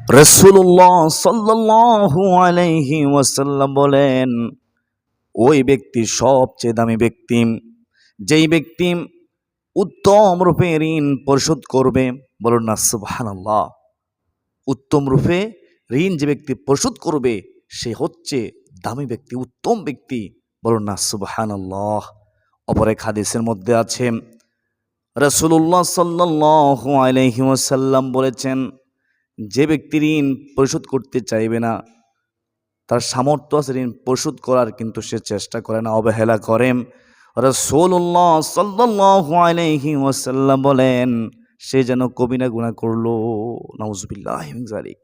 রাসূলুল্লাহ সাল্লাল্লাহু আলাইহি ওয়াসাল্লাম বলেন, ওই ব্যক্তি সবচেয়ে দামি ব্যক্তি যেই ব্যক্তি উত্তম রূপে ঋণ পরিশোধ করবে। বলুন না সুবহানাল্লাহ। উত্তম রূপে ঋণ যে ব্যক্তি পরিশোধ করবে সে হচ্ছে দামি ব্যক্তি, উত্তম ব্যক্তি। বলুন না সুবহানাল্লাহ। অপর এক হাদিসের মধ্যে আছে, রাসূলুল্লাহ সাল্লাল্লাহু আলাইহি ওয়াসাল্লাম বলেছেন, যে ব্যক্তি ঋণ পরিশোধ করতে চাইবে না, তার সামর্থ্য আছে ঋণ পরিশোধ করার, কিন্তু সে চেষ্টা করে না, অবহেলা করে, রাসূলুল্লাহ সাল্লাল্লাহু আলাইহি ওয়াসাল্লাম বলেন, সে যেন কবিরা গুনাহ করলো। নাউজুবিল্লাহি মিন যালিক।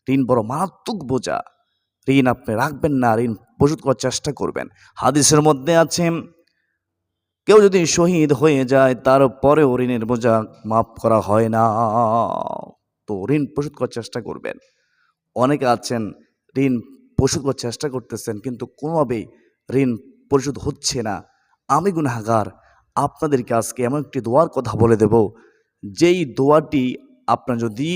ঋণ বড় মারাত্মক বোঝা। ঋণ আপনি রাখবেন না, ঋণ পরিশোধ করার চেষ্টা করবেন। হাদিসের মধ্যে আছে, কেউ যদি শহীদ হয়ে যায় তারপরেও ঋণের বোঝা মাফ করা হয় না। তো ঋণ পরিশোধ করার চেষ্টা করবেন। অনেকে আছেন ঋণ পরিশোধ করার চেষ্টা করতেছেন কিন্তু কোনোভাবেই ঋণ পরিশোধ হচ্ছে না। আমি গুনাহগার। আপনাদেরকে আজকে এমন একটি দোয়ার কথা বলে দেব, যেই দোয়াটি আপনারা যদি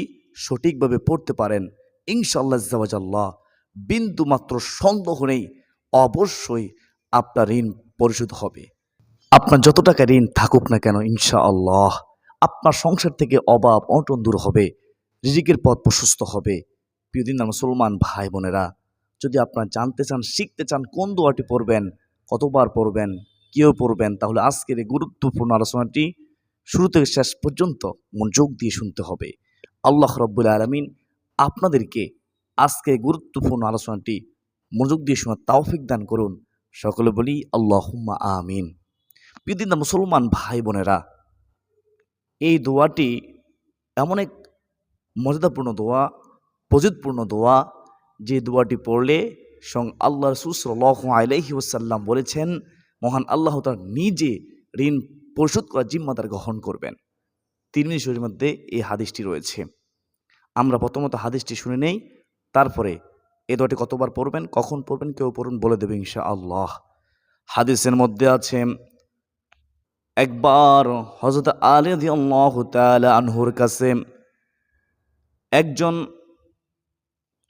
সঠিকভাবে পড়তে পারেন, ইনশাআল্লাহ আজ্জাওয়াজাল্লাহ বিন্দু মাত্র সন্দেহ নেই, অবশ্যই আপনার ঋণ পরিশোধ হবে। আপনার যত টাকা ঋণ থাকুক না কেন, ইনশাআল্লাহ আপনার সংসার থেকে অভাব অনটন দূর হবে, রিজিকের পথ প্রশস্ত হবে। প্রিয় দিন মুসলমান ভাই বোনেরা, যদি আপনারা জানতে চান, শিখতে চান কোন দোয়াটি পড়বেন, কতবার পড়বেন, কেউ পড়বেন, তাহলে আজকের এই গুরুত্বপূর্ণ আলোচনাটি শুরু থেকে শেষ পর্যন্ত মনোযোগ দিয়ে শুনতে হবে। আল্লাহ রাব্বুল আলামিন আপনাদেরকে আজকে গুরুত্বপূর্ণ আলোচনাটি মনোযোগ দিয়ে শোনার তৌফিক দান করুন। সকলে বলি আল্লাহুম্মা আমিন। প্রিয় দিন মুসলমান ভাই বোনেরা, এই দোয়াটি এমন এক মর্যাদাপূর্ণ দোয়া, ফজিলতপূর্ণ দোয়া, যে দোয়াটি পড়লে স্বয়ং আল্লাহ রাসূল সাল্লাল্লাহু আলাইহি ওয়াসাল্লাম বলেছেন, মহান আল্লাহ তাআলা নিজে ঋণ পরিশোধ করার জিম্মাদার গ্রহণ করবেন। তিরমিজি শরীফের মধ্যে এই হাদিসটি রয়েছে। আমরা প্রথমত হাদিসটি শুনে নেই, তারপরে এই দোয়াটি কতবার পড়বেন, কখন পড়বেন, কেউ পড়ুন বলে দেবে ইনশাআল্লাহ। হাদিসের মধ্যে আছে, একবার হযরত আলী রাদিয়াল্লাহু তাআলা আনহুর কাছে একজন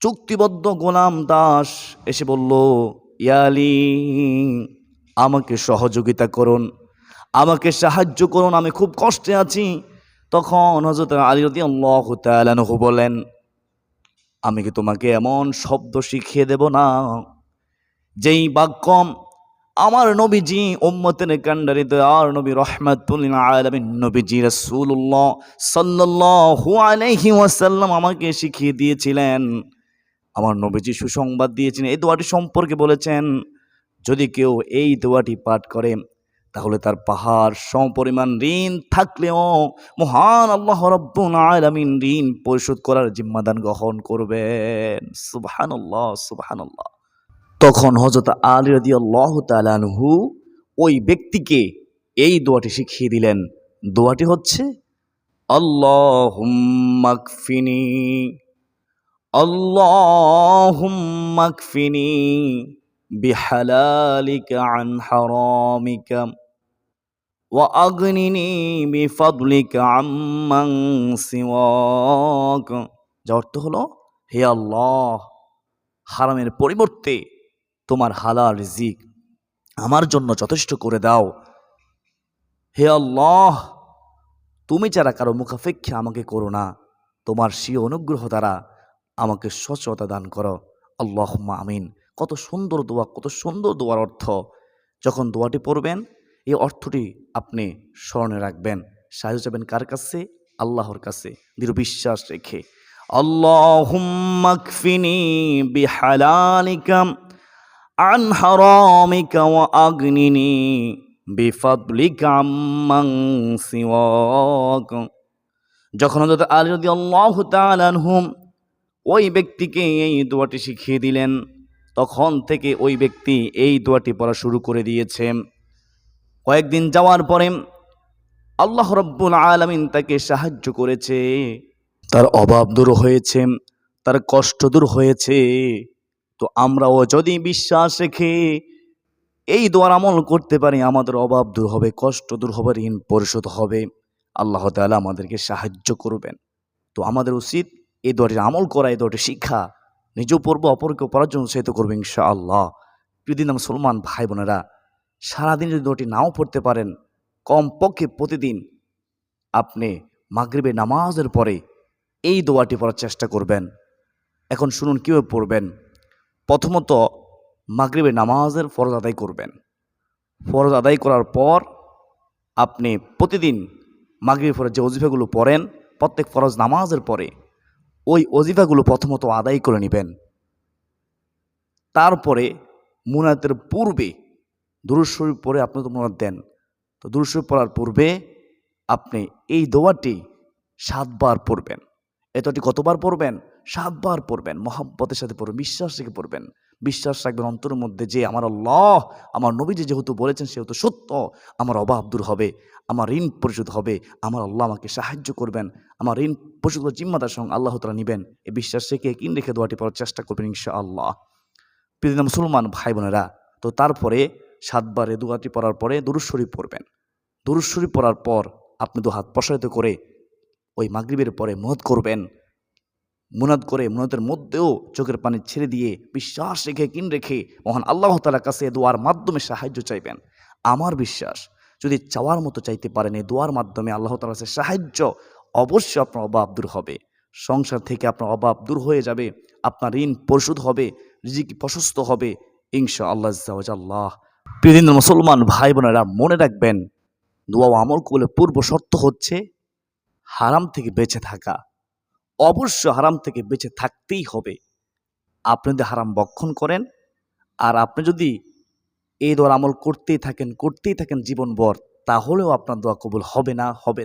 চুক্তিবদ্ধ গোলাম দাস এসে বলল, ইয়া আলী, আমাকে সহযোগিতা করুন, আমাকে সাহায্য করুন, আমি খুব কষ্টে আছি। তখন হযরত আলী রাদিয়াল্লাহু তাআলা আনহু বলেন, আমি কি তোমাকে এমন শব্দ শিখিয়ে দেব না, যেই বাক্য আমার নবীজি উম্মতের কান্ডারি দয়ার নবী রাহমাতুল লিল আলামিন নবীজি রাসূলুল্লাহ সাল্লাল্লাহু আলাইহি ওয়াসাল্লাম আমাকে শিখিয়ে দিয়েছিলেন। আমার নবীজি সুসংবাদ দিয়েছেন, এই দোয়াটি সম্পর্কে বলেছেন, যদি কেউ এই দোয়াটি পাঠ করে তাহলে তার পাহাড় সমপরিমাণ ঋণ থাকলেও মহান আল্লাহ রাব্বুল আলামিন ঋণ পরিশোধ করার জিম্মাদান গ্রহণ করবেন। সুবহানাল্লাহ, সুবহানাল্লাহ। তখন হযরত আলী রাদিয়াল্লাহু তাআলা আনহু ওই ব্যক্তিকে এই দোয়াটি শিখিয়ে দিলেন। দোয়াটি হচ্ছে, আল্লাহুম্মা কফিনি, আল্লাহুম্মা কফিনি বিহালালিকা আন হারামিকা ওয়া আগনিনি বিফাদলিকা আম্মান সিওয়াক। যার অর্থ হলো, হে আল্লাহ, হারামের পরিবর্তে তোমার হালাল রিজিক আমার জন্য যথেষ্ট করে দাও। হে আল্লাহ, তুমি ছাড়া কারো মুখাপেক্ষা আমাকে করো না, তোমার স্বীয় অনুগ্রহ দ্বারা আমাকে সচ্ছলতা দান করো। আল্লাহুম্মা আমিন। কত সুন্দর দোয়া, কত সুন্দর দোয়ার অর্থ। যখন দোয়াটি পড়বেন, এই অর্থটি আপনি স্মরণে রাখবেন। সাহায্য চাইবেন কার কাছে? আল্লাহর কাছে, দৃঢ় বিশ্বাস রেখে। আল্লাহুম্মা কফিনি বিহালালিকা আন হারামিকা ওয়া আগনিনি বিফাদলিকা আম্মান সিওয়াক। যখন হযরত আলী রাদিয়াল্লাহু তাআলা আনহু ওই ব্যক্তিকে এই দোয়াটি শিখিয়ে দিলেন, তখন থেকে ওই ব্যক্তি এই দোয়াটি পড়া শুরু করে দিয়েছে। কয়েকদিন যাওয়ার পরে আল্লাহ রাব্বুল আলামিন তাকে সাহায্য করেছে, তার অভাব দূর হয়েছে, তার কষ্ট দূর হয়েছে। তো আমরাও যদি বিশ্বাস রেখে এই দোয়ার আমল করতে পারি, আমাদের অভাব দূর হবে, কষ্ট দূর হবে, ঋণ পরিশোধ হবে, আল্লাহ তাআলা আমাদেরকে সাহায্য করবেন। তো আমাদের উচিত এই দোয়াটির আমল করা, এই দোয়াটি শিক্ষা, নিজেও পড়বো, অপরকেও পড়ার জন্য উৎসাহিত করবো ইনশাআল্লাহ। প্রিয়দিন মুসলমান ভাই বোনেরা, সারাদিন যদি দোয়াটি নাও পড়তে পারেন, কমপক্ষে প্রতিদিন আপনি মাগরিবের নামাজের পরে এই দোয়াটি পড়ার চেষ্টা করবেন। এখন শুনুন কীভাবে পড়বেন। প্রথমত মাগরিবের নামাজের ফরজ আদায় করবেন। ফরজ আদায় করার পর আপনি প্রতিদিন মাগরিবের পরে যে ওজিফাগুলো পড়েন, প্রত্যেক ফরজ নামাজের পরে ওই ওজিফাগুলো প্রথমত আদায় করে নেবেন। তারপরে মুনাতের পূর্বে দুরূদ শরীফ পড়ে আপনি তো মুনাত দেন, তো দুরূদ শরীফ পড়ার পূর্বে আপনি এই দোয়াটি 7 বার পড়বেন। এই দোয়াটি কতবার পড়বেন? 7 বার পড়বেন। মহব্বতের সাথে পড়বেন, বিশ্বাস রেখে পড়বেন। বিশ্বাস রাখবেন অন্তরের মধ্যে যে আমার আল্লাহ, আমার নবীজি যেহেতু বলেছেন সেহেতু সত্য, আমার অভাব দূর হবে, আমার ঋণ পরিশোধ হবে, আমার আল্লাহ আমাকে সাহায্য করবেন, আমার ঋণ পরিশোধ জিম্মাদার সঙ্গে আল্লাহ তাআলা নেবেন। এই বিশ্বাস রেখে কিন রেখে দোয়াটি পড়ার চেষ্টা করবেন ইনশাআল্লাহ। প্রিয় মুসলমান ভাই বোনেরা, তো তারপরে 7 বার এই দোয়াটি পড়ার পরে দুরূদ শরীফ পড়বেন। দুরূদ শরীফ পড়ার পর আপনি 2 হাত প্রসারিত করে ওই মাগরিবের পরে মুনাত করবেন। মুনাত করে মুনাতের মধ্যেও চোখের পানি ছেড়ে দিয়ে বিশ্বাস রেখে কিন রেখে মহান আল্লাহ তাআলার কাছে দোয়ার মাধ্যমে সাহায্য চাইবেন। আমার বিশ্বাস যদি চাওয়ার মতো চাইতে পারেন, এই দোয়ার মাধ্যমে আল্লাহ তাআলার কাছে সাহায্য, অবশ্যই আপনার অভাব দূর হবে। সংসার থেকে আপনার অভাব দূর হয়ে যাবে, আপনার ঋণ পরিশোধ হবে, রিজিক প্রশস্ত হবে ইনশাআল্লাহ আজ্জা ওয়া জাল্লাহ। প্রিয় দিনের মুসলমান ভাই বোনেরা, মনে রাখবেন দোয়া ও আমল করলে পূর্ব শর্ত হচ্ছে হারাম থেকে বেঁচে থাকা। অবশ্য হারাম থেকে বেঁচে থাকতেই হবে। আপনি যদি হারাম ভক্ষণ করেন আর আপনি যদি এই দোয়ার আমল করতেই থাকেন জীবনভর, তাহলেও আপনার দোয়া কবুল হবে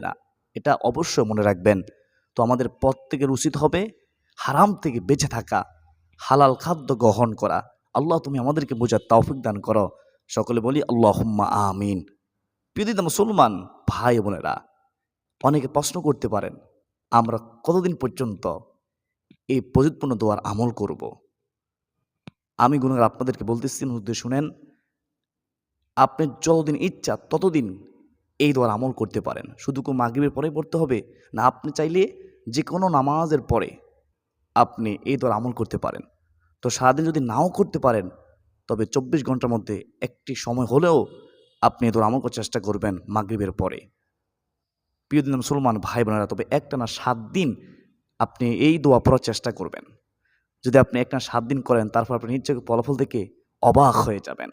না। এটা অবশ্যই মনে রাখবেন। তো আমাদের প্রত্যেকের উচিত হবে হারাম থেকে বেঁচে থাকা, হালাল খাদ্য গ্রহণ করা। আল্লাহ তুমি আমাদেরকে বোঝার তৌফিক দান করো। সকলে বলি আল্লাহুম্মা আমিন। প্রিয় মুসলমান ভাই বোনেরা, অনেকে প্রশ্ন করতে পারেন আমরা কতদিন পর্যন্ত এই প্রযুৎপূর্ণ দোয়ার আমল করব। আমি গুণাগার আপনাদেরকে বলতেছি, শুনেন, আপনি যতদিন ইচ্ছা ততদিন এই দোয়ার আমল করতে পারেন। শুধু কোনো মাগরিবের পরে পড়তে হবে না, আপনি চাইলে যে কোনো নামাজের পরে আপনি এই দোয়ার আমল করতে পারেন। তো সারাদিন যদি নাও করতে পারেন, তবে 24 ঘন্টার মধ্যে একটি সময় হলেও আপনি এই দোয়ার আমল করার চেষ্টা করবেন মাগরিবের পরে। প্রিয় দিন মুসলমান ভাই বোনেরা, তবে একটানা 7 দিন আপনি এই দোয়া পড়ার চেষ্টা করবেন। যদি আপনি একটানা 7 দিন করেন, তারপর আপনি নিজ চোখে ফলাফল দেখে অবাক হয়ে যাবেন।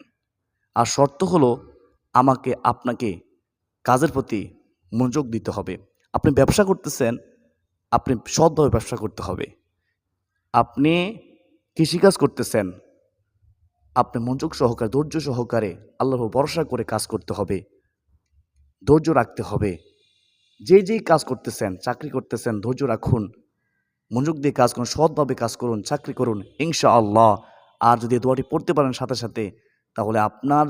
আর শর্ত হলো আপনাকে কাজের প্রতি মনোযোগ দিতে হবে। আপনি ব্যবসা করতেছেন, আপনি সৎভাবে ব্যবসা করতে হবে। আপনি কৃষিকাজ করতেছেন, আপনি মনোযোগ সহকারে, ধৈর্য সহকারে, আল্লাহর উপর ভরসা করে কাজ করতে হবে, ধৈর্য রাখতে হবে। যেই কাজ করতেছেন, চাকরি করতেছেন, ধৈর্য রাখুন, মনোযোগ দিয়ে কাজ করুন, সৎভাবে কাজ করুন, চাকরি করুন ইনশাআল্লাহ। আর যদি দোয়াটি পড়তে পারেন সাথে সাথে, তাহলে আপনার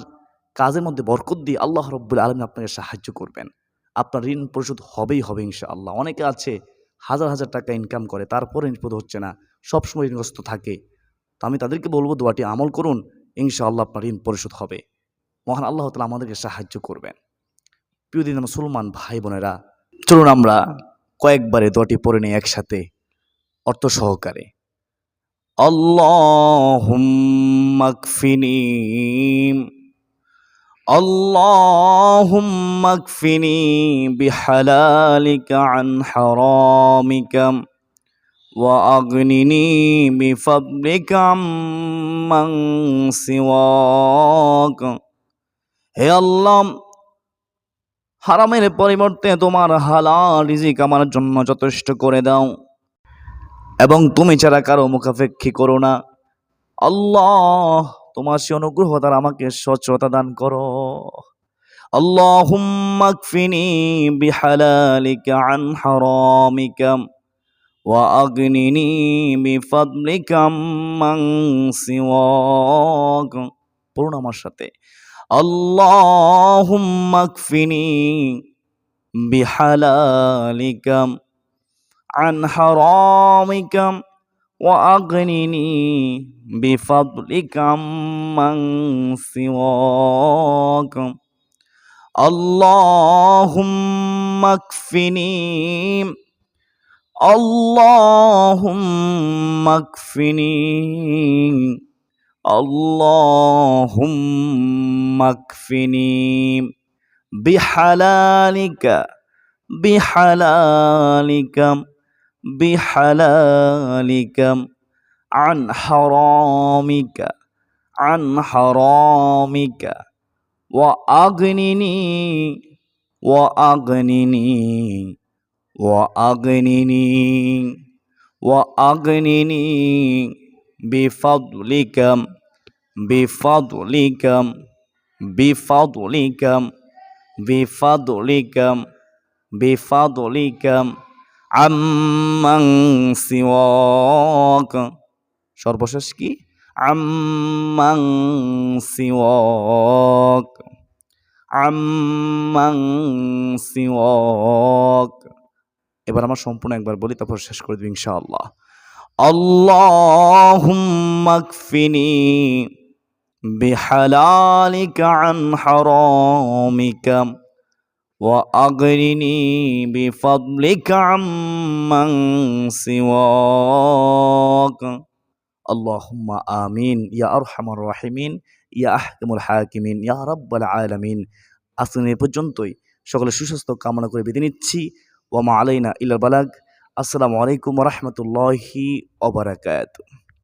কাজের মধ্যে বরকত দিয়ে আল্লাহ রাব্বুল আলামিন আপনাকে সাহায্য করবেন। আপনার ঋণ পরিশোধ হবেই হবে ইনশাআল্লাহ। অনেকে আছে হাজার হাজার টাকা ইনকাম করে, তারপরে ঋণ পরিশোধ হচ্ছে না, সবসময় ঋণগ্রস্ত থাকে। তো আমি তাদেরকে বলবো দোয়াটি আমল করুন, ইনশাআল্লাহ আপনার ঋণ পরিশোধ হবে। মহান আল্লাহ তাআলা আমাদেরকে সাহায্য করবেন। প্রিয় দিন মুসলমান ভাই বোনেরা, চলুন আমরা কয়েকবারে দোয়াটি পড়ে নিই একসাথে অর্থ সহকারে। আল্লাহুম্মা কফিনি, আল্লাহুম্মা কফিনি বিহালালিকা আন হারামিকা ওয়া আগনিনি বিফাদলিকা আম্মান সিওয়াক। হে আল্লাহ, হারামের পরিবর্তে তোমার হালাল রিজিক আমার জন্য যথেষ্ট করে দাও এবং তুমি ছাড়া কারো মুখাপেক্ষী করো না। আল্লাহ, তোমার সে অনুগ্রহ দ্বারা আমাকে সচ্ছলতা দান করো। আল্লাহুম্মা কফিনি বিহালালিকা আন হারামিকা ওয়া আগনিনি বিফাদলিকা আম্মান সিওয়াক। পড়ুন আমার সাথে, আল্লাহুম্মা কফিনি বিহালালিকা আন হারামিকা ওয়া আগনিনি বিফাদলিকা আম্মান সিওয়াক। আল্লাহুম্মা কফিনি اللهم اكفني اللهم اكفني بحلالك بحلالك بحلالك عن حرامك عن حرامك وأغنني وأغنني وأغنني وأغنني بفضلك بفضلك بفضلك بفضلك بفضلك عمن سواك সর্বশেষ কি عمن سواك عمن سواك এবার আমরা সম্পূর্ণ একবার বলি তারপর শেষ করে দেব ইনশাআল্লাহ اللهم اكفني بحلالك عن حرامك وأغنني بفضلك عمن سواك اللهم آمين يا أرحم الراحمين يا أحكم الحاكمين يا رب العالمين আজকে এই পর্যন্তই সকলে সুস্বাস্থ্য কামনা করে বিদায় নিচ্ছি ওয়া মা আলাইনা ইল্লাল বালাগ আসসালামু আলাইকুম ওয়া রাহমাতুল্লাহি ওয়া বারাকাতুহু